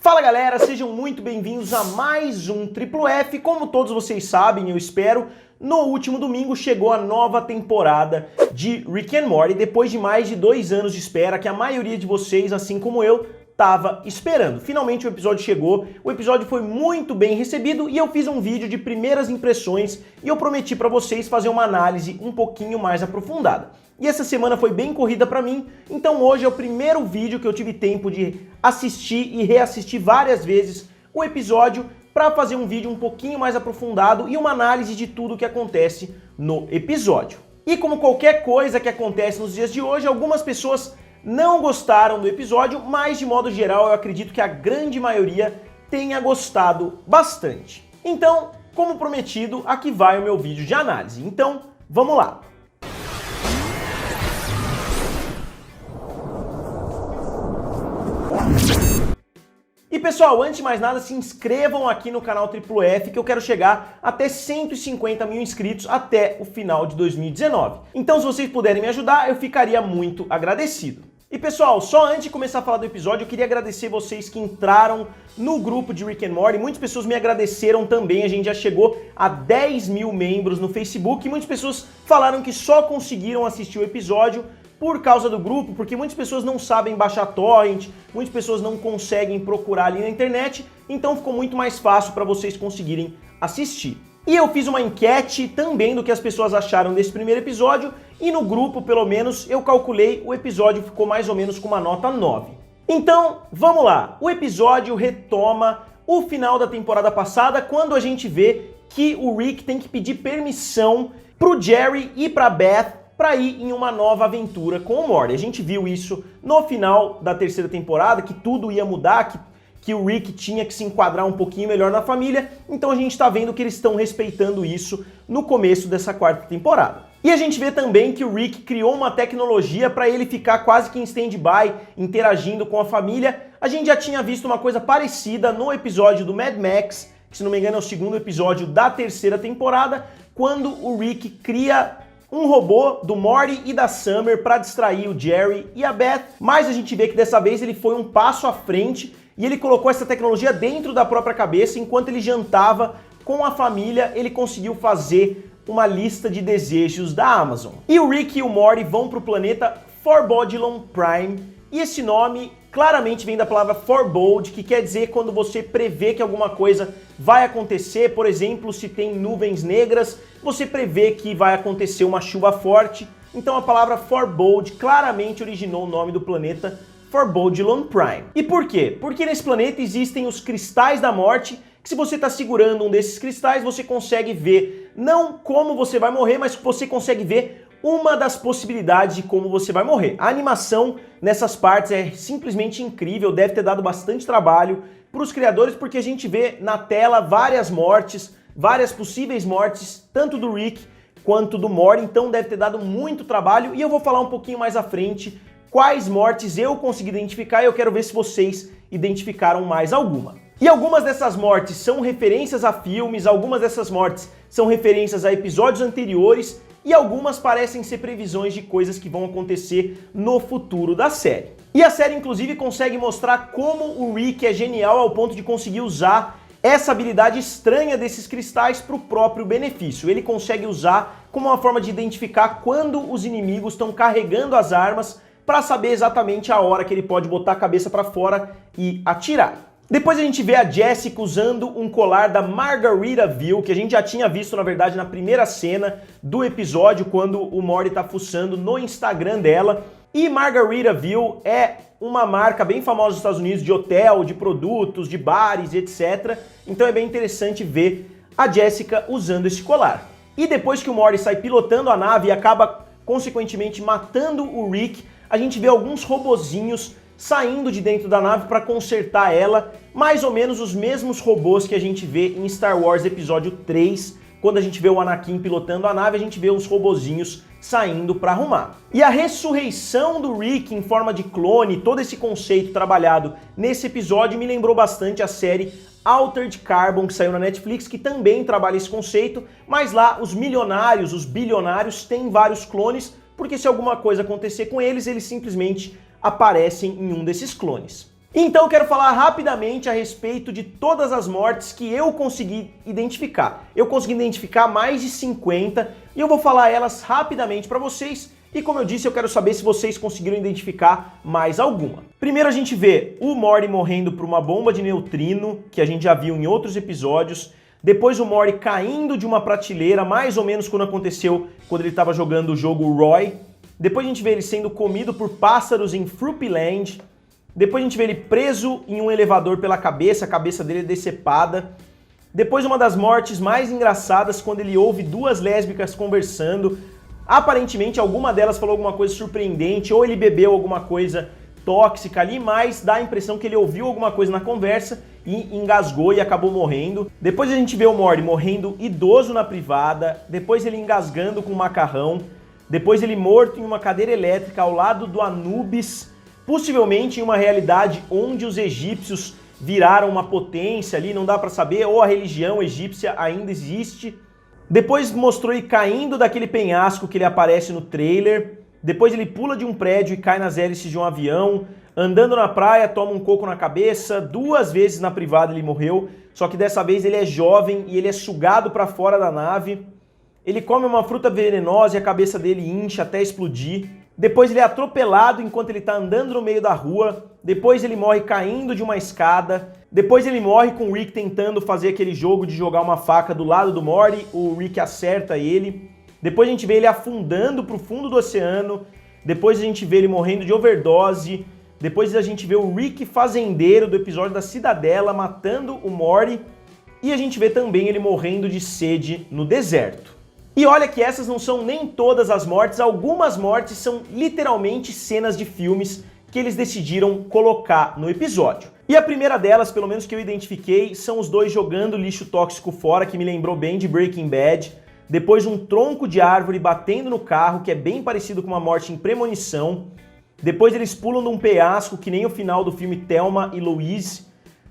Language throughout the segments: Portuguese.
Fala galera, sejam muito bem-vindos a mais um Triplo F. Como todos vocês sabem, eu espero, no último domingo chegou a nova temporada de Rick and Morty, depois de mais de 2 anos de espera, que a maioria de vocês, assim como eu, tava esperando. Finalmente o episódio chegou, o episódio foi muito bem recebido e eu fiz um vídeo de primeiras impressões e eu prometi pra vocês fazer uma análise um pouquinho mais aprofundada. E essa semana foi bem corrida pra mim, então hoje é o primeiro vídeo que eu tive tempo de assistir e reassistir várias vezes o episódio para fazer um vídeo um pouquinho mais aprofundado e uma análise de tudo o que acontece no episódio. E como qualquer coisa que acontece nos dias de hoje, algumas pessoas não gostaram do episódio, mas de modo geral eu acredito que a grande maioria tenha gostado bastante. Então, como prometido, aqui vai o meu vídeo de análise. Então, vamos lá! E pessoal, antes de mais nada, se inscrevam aqui no canal Triplo F, que eu quero chegar até 150 mil inscritos até o final de 2019. Então, se vocês puderem me ajudar, eu ficaria muito agradecido. E pessoal, só antes de começar a falar do episódio, eu queria agradecer vocês que entraram no grupo de Rick and Morty. Muitas pessoas me agradeceram também, a gente já chegou a 10 mil membros no Facebook e muitas pessoas falaram que só conseguiram assistir o episódio por causa do grupo, porque muitas pessoas não sabem baixar torrent, muitas pessoas não conseguem procurar ali na internet, então ficou muito mais fácil para vocês conseguirem assistir. E eu fiz uma enquete também do que as pessoas acharam desse primeiro episódio, e no grupo, pelo menos, eu calculei, o episódio ficou mais ou menos com uma nota 9. Então, vamos lá. O episódio retoma o final da temporada passada, quando a gente vê que o Rick tem que pedir permissão pro Jerry e pra Beth para ir em uma nova aventura com o Morty. A gente viu isso no final da terceira temporada, que tudo ia mudar, que o Rick tinha que se enquadrar um pouquinho melhor na família, então a gente está vendo que eles estão respeitando isso no começo dessa quarta temporada. E a gente vê também que o Rick criou uma tecnologia para ele ficar quase que em stand-by, interagindo com a família. A gente já tinha visto uma coisa parecida no episódio do Mad Max, que se não me engano é o segundo episódio da terceira temporada, quando o Rick cria um robô do Morty e da Summer para distrair o Jerry e a Beth, mas a gente vê que dessa vez ele foi um passo à frente e ele colocou essa tecnologia dentro da própria cabeça. Enquanto ele jantava com a família, ele conseguiu fazer uma lista de desejos da Amazon. E o Rick e o Morty vão para o planeta Forbodilon Prime, e esse nome claramente vem da palavra forebode, que quer dizer quando você prevê que alguma coisa vai acontecer. Por exemplo, se tem nuvens negras, você prevê que vai acontecer uma chuva forte. Então a palavra forebode claramente originou o nome do planeta Forbodilon Prime. E por quê? Porque nesse planeta existem os cristais da morte, que se você está segurando um desses cristais, você consegue ver não como você vai morrer, mas você consegue ver uma das possibilidades de como você vai morrer. A animação nessas partes é simplesmente incrível, deve ter dado bastante trabalho para os criadores, porque a gente vê na tela várias mortes, várias possíveis mortes, tanto do Rick quanto do Morty, então deve ter dado muito trabalho, e eu vou falar um pouquinho mais à frente quais mortes eu consegui identificar, e eu quero ver se vocês identificaram mais alguma. E algumas dessas mortes são referências a filmes, algumas dessas mortes são referências a episódios anteriores, e algumas parecem ser previsões de coisas que vão acontecer no futuro da série. E a série, inclusive, consegue mostrar como o Rick é genial ao ponto de conseguir usar essa habilidade estranha desses cristais para o próprio benefício. Ele consegue usar como uma forma de identificar quando os inimigos estão carregando as armas para saber exatamente a hora que ele pode botar a cabeça para fora e atirar. Depois a gente vê a Jessica usando um colar da Margaritaville, que a gente já tinha visto, na verdade, na primeira cena do episódio, quando o Morty tá fuçando no Instagram dela. E Margaritaville é uma marca bem famosa nos Estados Unidos de hotel, de produtos, de bares, etc. Então é bem interessante ver a Jessica usando esse colar. E depois que o Morty sai pilotando a nave e acaba, consequentemente, matando o Rick, a gente vê alguns robozinhos saindo de dentro da nave para consertar ela, mais ou menos os mesmos robôs que a gente vê em Star Wars Episódio 3, quando a gente vê o Anakin pilotando a nave, a gente vê os robozinhos saindo para arrumar. E a ressurreição do Rick em forma de clone, todo esse conceito trabalhado nesse episódio me lembrou bastante a série Altered Carbon, que saiu na Netflix, que também trabalha esse conceito, mas lá os milionários, os bilionários têm vários clones, porque se alguma coisa acontecer com eles, eles simplesmente aparecem em um desses clones. Então eu quero falar rapidamente a respeito de todas as mortes que eu consegui identificar. Eu consegui identificar mais de 50 e eu vou falar elas rapidamente para vocês. E como eu disse, eu quero saber se vocês conseguiram identificar mais alguma. Primeiro a gente vê o Morty morrendo por uma bomba de neutrino, que a gente já viu em outros episódios. Depois o Morty caindo de uma prateleira, mais ou menos quando aconteceu quando ele estava jogando o jogo Roy. Depois a gente vê ele sendo comido por pássaros em Fruitland. Depois a gente vê ele preso em um elevador pela cabeça, a cabeça dele é decepada. Depois uma das mortes mais engraçadas, quando ele ouve duas lésbicas conversando. Aparentemente alguma delas falou alguma coisa surpreendente, ou ele bebeu alguma coisa tóxica ali, mas dá a impressão que ele ouviu alguma coisa na conversa e engasgou e acabou morrendo. Depois a gente vê o Morty morrendo idoso na privada, depois ele engasgando com macarrão, depois ele morto em uma cadeira elétrica ao lado do Anubis, possivelmente em uma realidade onde os egípcios viraram uma potência ali, não dá pra saber, ou a religião egípcia ainda existe. Depois mostrou ele caindo daquele penhasco que ele aparece no trailer. Depois ele pula de um prédio e cai nas hélices de um avião. Andando na praia, toma um coco na cabeça. 2 vezes na privada ele morreu. Só que dessa vez ele é jovem e ele é sugado para fora da nave. Ele come uma fruta venenosa e a cabeça dele incha até explodir. Depois ele é atropelado enquanto ele está andando no meio da rua. Depois ele morre caindo de uma escada. Depois ele morre com o Rick tentando fazer aquele jogo de jogar uma faca do lado do Morty. O Rick acerta ele. Depois a gente vê ele afundando para o fundo do oceano. Depois a gente vê ele morrendo de overdose. Depois a gente vê o Rick fazendeiro do episódio da Cidadela matando o Morty. E a gente vê também ele morrendo de sede no deserto. E olha que essas não são nem todas as mortes, algumas mortes são literalmente cenas de filmes que eles decidiram colocar no episódio. E a primeira delas, pelo menos que eu identifiquei, são os dois jogando lixo tóxico fora, que me lembrou bem de Breaking Bad. Depois um tronco de árvore batendo no carro, que é bem parecido com uma morte em premonição. Depois eles pulam num penhasco, que nem o final do filme Thelma e Louise.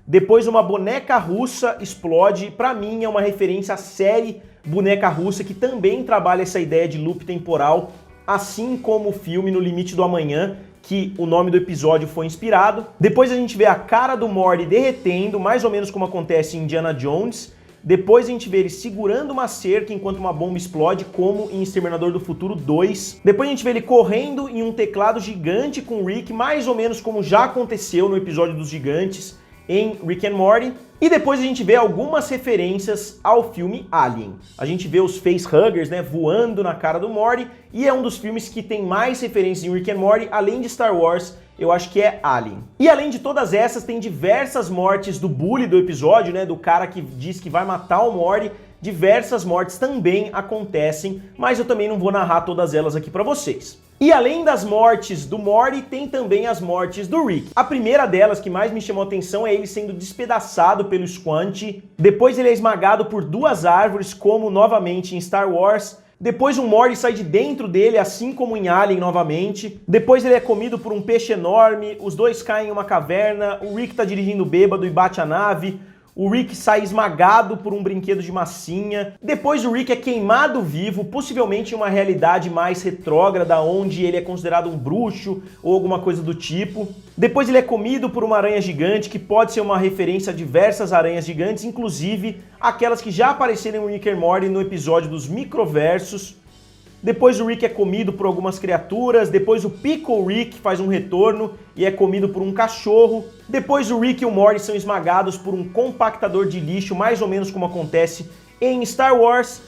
Depois uma boneca russa explode, pra mim é uma referência à série Boneca Russa, que também trabalha essa ideia de loop temporal, assim como o filme No Limite do Amanhã, que o nome do episódio foi inspirado. Depois a gente vê a cara do Morty derretendo, mais ou menos como acontece em Indiana Jones. Depois a gente vê ele segurando uma cerca enquanto uma bomba explode, como em Exterminador do Futuro 2. Depois a gente vê ele correndo em um teclado gigante com o Rick, mais ou menos como já aconteceu no episódio dos gigantes em Rick and Morty. E depois a gente vê algumas referências ao filme Alien. A gente vê os facehuggers, né, voando na cara do Morty, e é um dos filmes que tem mais referências em Rick and Morty, além de Star Wars, eu acho que é Alien. E além de todas essas, tem diversas mortes do bully do episódio, né, do cara que diz que vai matar o Morty. Diversas mortes também acontecem, mas eu também não vou narrar todas elas aqui pra vocês. E além das mortes do Morty, tem também as mortes do Rick. A primeira delas, que mais me chamou a atenção, é ele sendo despedaçado pelo Squanch. Depois ele é esmagado por 2 árvores, como novamente em Star Wars. Depois um Morty sai de dentro dele, assim como em Alien novamente. Depois ele é comido por um peixe enorme, os dois caem em uma caverna, o Rick tá dirigindo bêbado e bate a nave. O Rick sai esmagado por um brinquedo de massinha. Depois o Rick é queimado vivo, possivelmente em uma realidade mais retrógrada, onde ele é considerado um bruxo ou alguma coisa do tipo. Depois ele é comido por uma aranha gigante, que pode ser uma referência a diversas aranhas gigantes, inclusive aquelas que já apareceram em Rick and Morty no episódio dos microversos. Depois o Rick é comido por algumas criaturas, depois o Pickle Rick faz um retorno e é comido por um cachorro. Depois o Rick e o Morty são esmagados por um compactador de lixo, mais ou menos como acontece em Star Wars.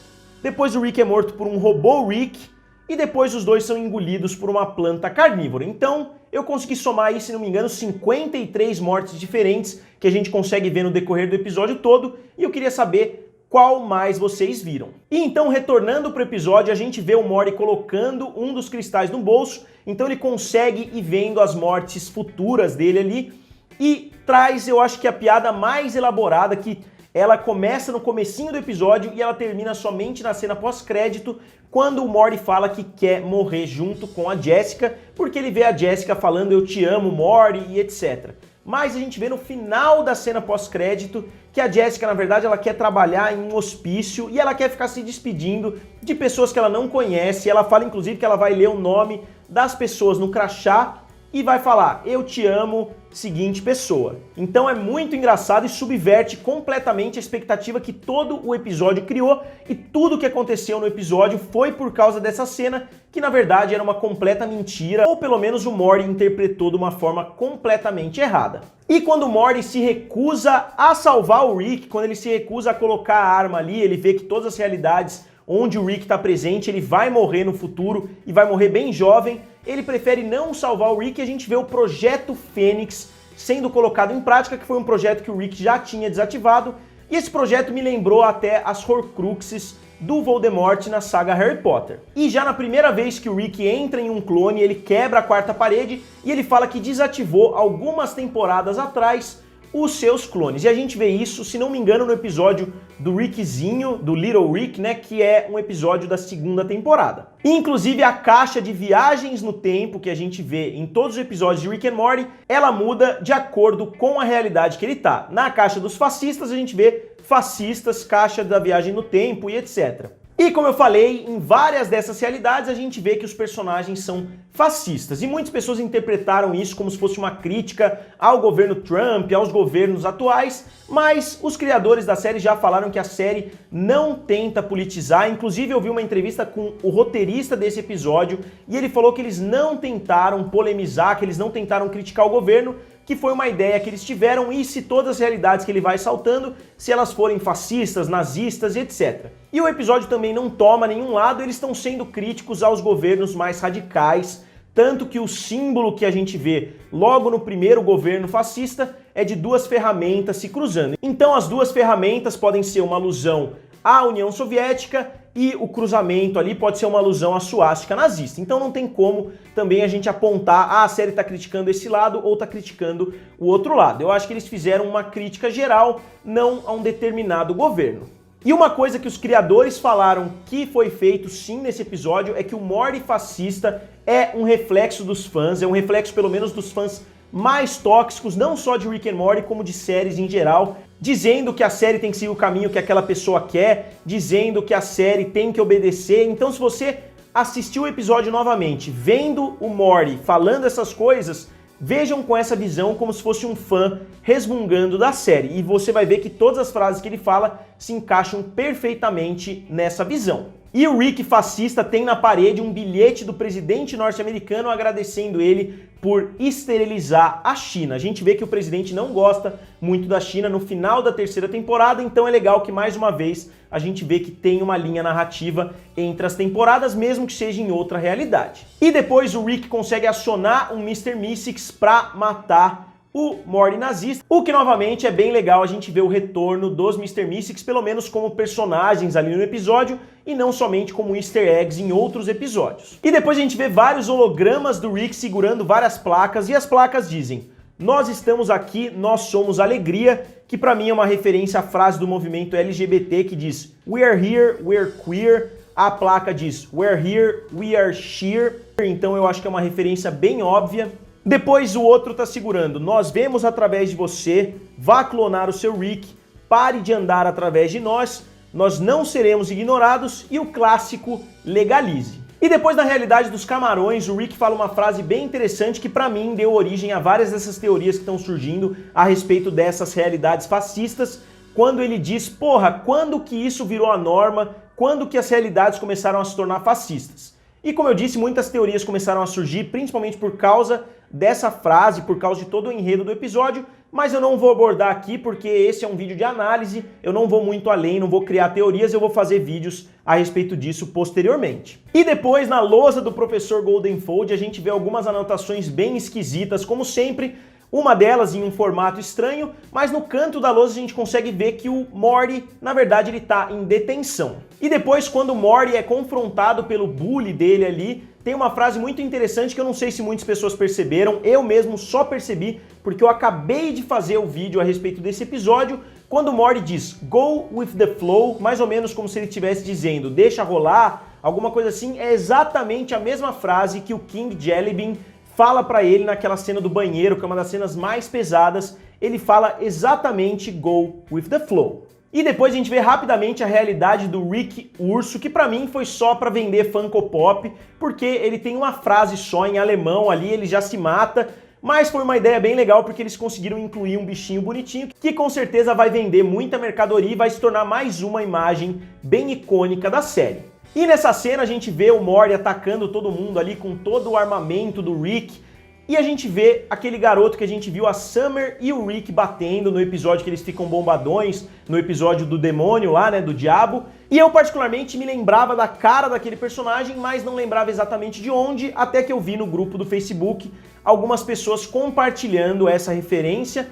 Depois o Rick é morto por um robô Rick e depois os dois são engolidos por uma planta carnívora. Então eu consegui somar aí, se não me engano, 53 mortes diferentes que a gente consegue ver no decorrer do episódio todo, e eu queria saber qual mais vocês viram. E então, retornando para o episódio, a gente vê o Morty colocando um dos cristais no bolso, então ele consegue ir vendo as mortes futuras dele ali, e traz, eu acho que a piada mais elaborada, que ela começa no comecinho do episódio e ela termina somente na cena pós-crédito, quando o Morty fala que quer morrer junto com a Jessica, porque ele vê a Jessica falando "eu te amo, Morty" e etc. Mas a gente vê no final da cena pós-crédito que a Jessica, na verdade, ela quer trabalhar em um hospício e ela quer ficar se despedindo de pessoas que ela não conhece. Ela fala, inclusive, que ela vai ler o nome das pessoas no crachá e vai falar "eu te amo", seguinte pessoa. Então é muito engraçado e subverte completamente a expectativa que todo o episódio criou, e tudo que aconteceu no episódio foi por causa dessa cena, que na verdade era uma completa mentira, ou pelo menos o Morty interpretou de uma forma completamente errada. E quando o Morty se recusa a salvar o Rick, quando ele se recusa a colocar a arma ali, ele vê que todas as realidades onde o Rick está presente, ele vai morrer no futuro e vai morrer bem jovem, ele prefere não salvar o Rick, e a gente vê o Projeto Fênix sendo colocado em prática, que foi um projeto que o Rick já tinha desativado, e esse projeto me lembrou até as Horcruxes do Voldemort na saga Harry Potter. E já na primeira vez que o Rick entra em um clone, ele quebra a quarta parede e ele fala que desativou algumas temporadas atrás os seus clones. E a gente vê isso, se não me engano, no episódio do Rickzinho, do Little Rick, né, que é um episódio da segunda temporada. E, inclusive, a caixa de viagens no tempo que a gente vê em todos os episódios de Rick and Morty, ela muda de acordo com a realidade que ele tá. Na caixa dos fascistas, a gente vê fascistas, caixa da viagem no tempo e etc. E como eu falei, em várias dessas realidades a gente vê que os personagens são fascistas. E muitas pessoas interpretaram isso como se fosse uma crítica ao governo Trump, aos governos atuais, mas os criadores da série já falaram que a série não tenta politizar. Inclusive eu vi uma entrevista com o roteirista desse episódio e ele falou que eles não tentaram polemizar, que eles não tentaram criticar o governo, que foi uma ideia que eles tiveram, e se todas as realidades que ele vai saltando, se elas forem fascistas, nazistas e etc. E o episódio também não toma nenhum lado, eles estão sendo críticos aos governos mais radicais, tanto que o símbolo que a gente vê logo no primeiro governo fascista é de duas ferramentas se cruzando. Então as duas ferramentas podem ser uma alusão à União Soviética, e o cruzamento ali pode ser uma alusão à suástica nazista. Então não tem como também a gente apontar, a série está criticando esse lado ou está criticando o outro lado. Eu acho que eles fizeram uma crítica geral, não a um determinado governo. E uma coisa que os criadores falaram que foi feito sim nesse episódio é que o Morty fascista é um reflexo dos fãs, é um reflexo pelo menos dos fãs mais tóxicos, não só de Rick and Morty, como de séries em geral, dizendo que a série tem que seguir o caminho que aquela pessoa quer, dizendo que a série tem que obedecer. Então se você assistiu o episódio novamente, vendo o Morty falando essas coisas, vejam com essa visão como se fosse um fã resmungando da série, e você vai ver que todas as frases que ele fala se encaixam perfeitamente nessa visão. E o Rick fascista tem na parede um bilhete do presidente norte-americano agradecendo ele por esterilizar a China. A gente vê que o presidente não gosta muito da China no final da terceira temporada, então é legal que mais uma vez a gente vê que tem uma linha narrativa entre as temporadas, mesmo que seja em outra realidade. E depois o Rick consegue acionar um Mr. Mystics para matar o Morty nazista, o que novamente é bem legal a gente ver o retorno dos Mr. Mystics, pelo menos como personagens ali no episódio, e não somente como easter eggs em outros episódios. E depois a gente vê vários hologramas do Rick segurando várias placas, e as placas dizem: "Nós estamos aqui, nós somos alegria", que pra mim é uma referência à frase do movimento LGBT que diz "We are here, we are queer". A placa diz "We're here, we are sheer", então eu acho que é uma referência bem óbvia. Depois o outro tá segurando "Nós vemos através de você, vá clonar o seu Rick, pare de andar através de nós, nós não seremos ignorados", e o clássico "legalize". E depois na realidade dos camarões, o Rick fala uma frase bem interessante que pra mim deu origem a várias dessas teorias que estão surgindo a respeito dessas realidades fascistas, quando ele diz: "Porra, quando que isso virou a norma? Quando que as realidades começaram a se tornar fascistas?". E como eu disse, muitas teorias começaram a surgir, principalmente por causa dessa frase, por causa de todo o enredo do episódio, mas eu não vou abordar aqui porque esse é um vídeo de análise, eu não vou muito além, não vou criar teorias, eu vou fazer vídeos a respeito disso posteriormente. E depois, na lousa do professor Goldenfold, a gente vê algumas anotações bem esquisitas, como sempre, uma delas em um formato estranho, mas no canto da lousa a gente consegue ver que o Morty, na verdade, ele tá em detenção. E depois, quando o Morty é confrontado pelo bully dele ali, tem uma frase muito interessante que eu não sei se muitas pessoas perceberam, eu mesmo só percebi porque eu acabei de fazer o vídeo a respeito desse episódio, quando o Morty diz "Go with the flow", mais ou menos como se ele estivesse dizendo "deixa rolar", alguma coisa assim, é exatamente a mesma frase que o King Jellybean fala pra ele naquela cena do banheiro, que é uma das cenas mais pesadas, ele fala exatamente "Go with the flow". E depois a gente vê rapidamente a realidade do Rick Urso, que pra mim foi só pra vender Funko Pop, porque ele tem uma frase só em alemão ali, ele já se mata, mas foi uma ideia bem legal porque eles conseguiram incluir um bichinho bonitinho que com certeza vai vender muita mercadoria e vai se tornar mais uma imagem bem icônica da série. E nessa cena a gente vê o Morty atacando todo mundo ali com todo o armamento do Rick, e a gente vê aquele garoto que a gente viu a Summer e o Rick batendo no episódio que eles ficam bombadões, no episódio do demônio lá, né, do diabo. E eu particularmente me lembrava da cara daquele personagem, mas não lembrava exatamente de onde, até que eu vi no grupo do Facebook algumas pessoas compartilhando essa referência,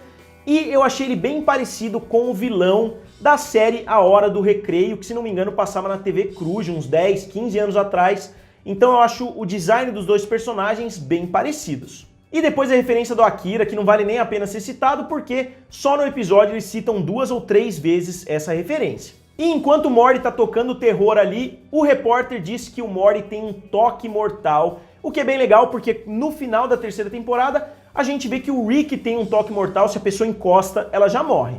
e eu achei ele bem parecido com o vilão da série A Hora do Recreio, que se não me engano passava na TV Cruz uns 10, 15 anos atrás. Então eu acho o design dos dois personagens bem parecidos. E depois a referência do Akira, que não vale nem a pena ser citado, porque só no episódio eles citam 2 ou 3 vezes essa referência. E enquanto o Morty tá tocando terror ali, o repórter disse que o Morty tem um toque mortal, o que é bem legal porque no final da terceira temporada a gente vê que o Rick tem um toque mortal, se a pessoa encosta, ela já morre.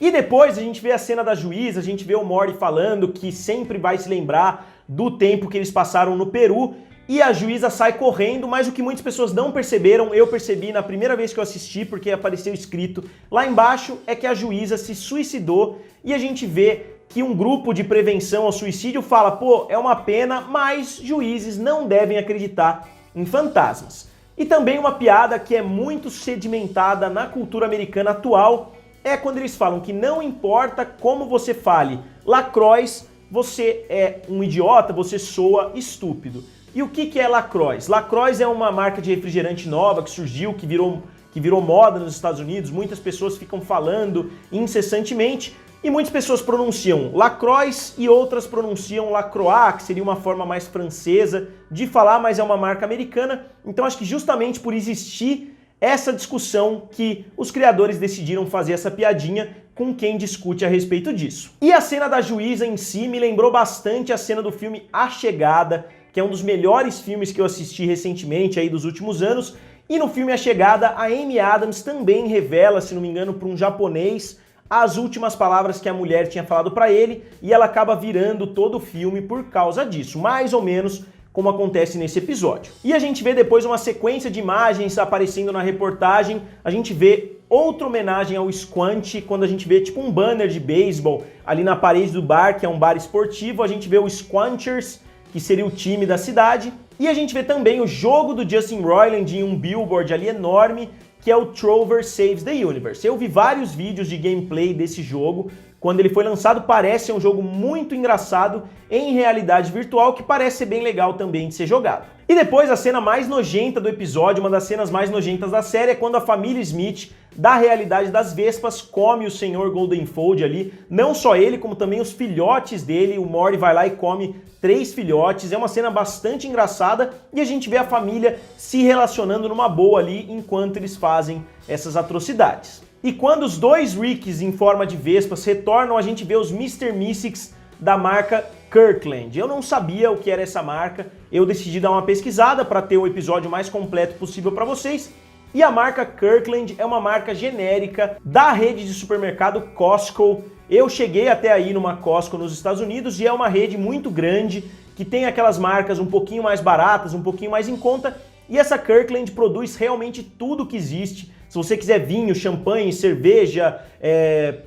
E depois a gente vê a cena da juíza, a gente vê o Morty falando que sempre vai se lembrar do tempo que eles passaram no Peru, e a juíza sai correndo, mas o que muitas pessoas não perceberam, eu percebi na primeira vez que eu assisti, porque apareceu escrito lá embaixo, é que a juíza se suicidou, e a gente vê que um grupo de prevenção ao suicídio fala, pô, é uma pena, mas juízes não devem acreditar em fantasmas. E também uma piada que é muito sedimentada na cultura americana atual, é quando eles falam que não importa como você fale Lacroix, você é um idiota, você soa estúpido. E o que é Lacroix? Lacroix é uma marca de refrigerante nova que surgiu, que virou moda nos Estados Unidos, muitas pessoas ficam falando incessantemente, e muitas pessoas pronunciam Lacroix e outras pronunciam Lacroix, que seria uma forma mais francesa de falar, mas é uma marca americana. Então acho que justamente por existir essa discussão que os criadores decidiram fazer essa piadinha com quem discute a respeito disso. E a cena da juíza em si me lembrou bastante a cena do filme A Chegada, que é um dos melhores filmes que eu assisti recentemente aí dos últimos anos. E no filme A Chegada, a Amy Adams também revela, se não me engano, para um japonês, as últimas palavras que a mulher tinha falado para ele, e ela acaba virando todo o filme por causa disso, mais ou menos como acontece nesse episódio. E a gente vê depois uma sequência de imagens aparecendo na reportagem, a gente vê outra homenagem ao Squanch, quando a gente vê tipo um banner de beisebol ali na parede do bar, que é um bar esportivo, a gente vê o Squanchers, que seria o time da cidade, e a gente vê também o jogo do Justin Roiland em um billboard ali enorme, que é o Trover Saves the Universe. Eu vi vários vídeos de gameplay desse jogo. Quando ele foi lançado, parece um jogo muito engraçado em realidade virtual, que parece ser bem legal também de ser jogado. E depois, a cena mais nojenta do episódio, uma das cenas mais nojentas da série, é quando a família Smith, da realidade das Vespas, come o Sr. Goldenfold ali. Não só ele, como também os filhotes dele. O Morty vai lá e come 3 filhotes. É uma cena bastante engraçada e a gente vê a família se relacionando numa boa ali enquanto eles fazem essas atrocidades. E quando os 2 Ricks em forma de Vespas retornam, a gente vê os Mr. Mystics da marca Kirkland. Eu não sabia o que era essa marca, eu decidi dar uma pesquisada para ter o episódio mais completo possível para vocês. E a marca Kirkland é uma marca genérica da rede de supermercado Costco. Eu cheguei até aí numa Costco nos Estados Unidos e é uma rede muito grande, que tem aquelas marcas um pouquinho mais baratas, um pouquinho mais em conta, e essa Kirkland produz realmente tudo que existe. Se você quiser vinho, champanhe, cerveja,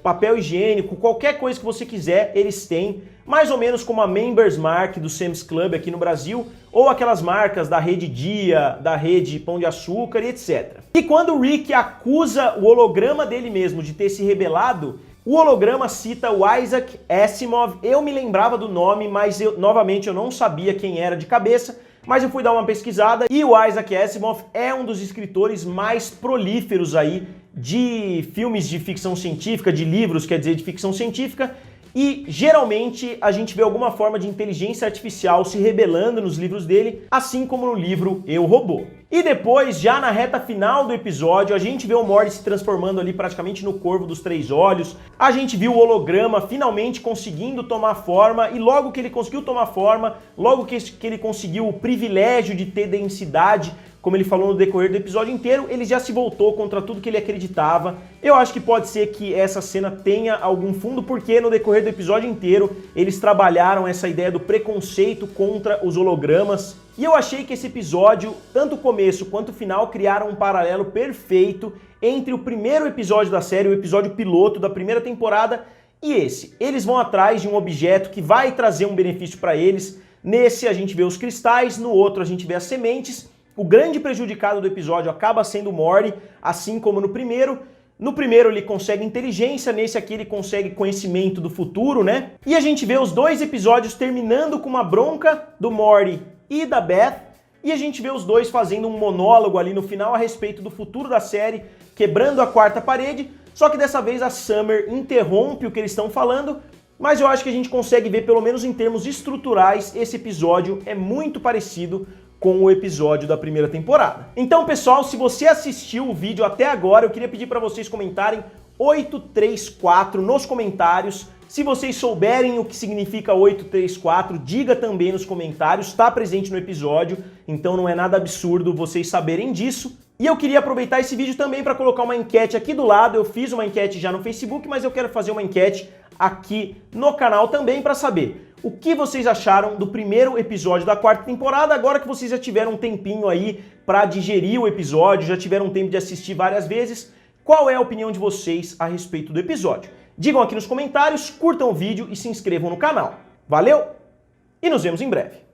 papel higiênico, qualquer coisa que você quiser, eles têm. Mais ou menos como a Members Mark do Sam's Club aqui no Brasil, ou aquelas marcas da Rede Dia, da Rede Pão de Açúcar e etc. E quando o Rick acusa o holograma dele mesmo de ter se rebelado, o holograma cita o Isaac Asimov. Eu me lembrava do nome, mas novamente eu não sabia quem era de cabeça, mas eu fui dar uma pesquisada e o Isaac Asimov é um dos escritores mais prolíferos aí de filmes de ficção científica, de livros, quer dizer, de ficção científica, e geralmente a gente vê alguma forma de inteligência artificial se rebelando nos livros dele, assim como no livro Eu, Robô. E depois, já na reta final do episódio, a gente vê o Morty se transformando ali praticamente no Corvo dos Três Olhos, a gente viu o holograma finalmente conseguindo tomar forma, e logo que ele conseguiu tomar forma, logo que ele conseguiu o privilégio de ter densidade como ele falou no decorrer do episódio inteiro, ele já se voltou contra tudo que ele acreditava. Eu acho que pode ser que essa cena tenha algum fundo, porque no decorrer do episódio inteiro eles trabalharam essa ideia do preconceito contra os hologramas. E eu achei que esse episódio, tanto o começo quanto o final, criaram um paralelo perfeito entre o primeiro episódio da série, o episódio piloto da primeira temporada, e esse. Eles vão atrás de um objeto que vai trazer um benefício para eles. Nesse a gente vê os cristais, no outro a gente vê as sementes. O grande prejudicado do episódio acaba sendo o Morty, assim como no primeiro. No primeiro ele consegue inteligência, nesse aqui ele consegue conhecimento do futuro, né? E a gente vê os dois episódios terminando com uma bronca do Morty e da Beth, e a gente vê os dois fazendo um monólogo ali no final a respeito do futuro da série, quebrando a quarta parede, só que dessa vez a Summer interrompe o que eles estão falando, mas eu acho que a gente consegue ver, pelo menos em termos estruturais, esse episódio é muito parecido com o episódio da primeira temporada. Então, pessoal, se você assistiu o vídeo até agora, eu queria pedir para vocês comentarem 834 nos comentários. Se vocês souberem o que significa 834, diga também nos comentários, está presente no episódio, então não é nada absurdo vocês saberem disso. E eu queria aproveitar esse vídeo também para colocar uma enquete aqui do lado. Eu fiz uma enquete já no Facebook, mas eu quero fazer uma enquete aqui no canal também para saber o que vocês acharam do primeiro episódio da quarta temporada, agora que vocês já tiveram um tempinho aí para digerir o episódio, já tiveram um tempo de assistir várias vezes. Qual é a opinião de vocês a respeito do episódio? Digam aqui nos comentários, curtam o vídeo e se inscrevam no canal. Valeu e nos vemos em breve.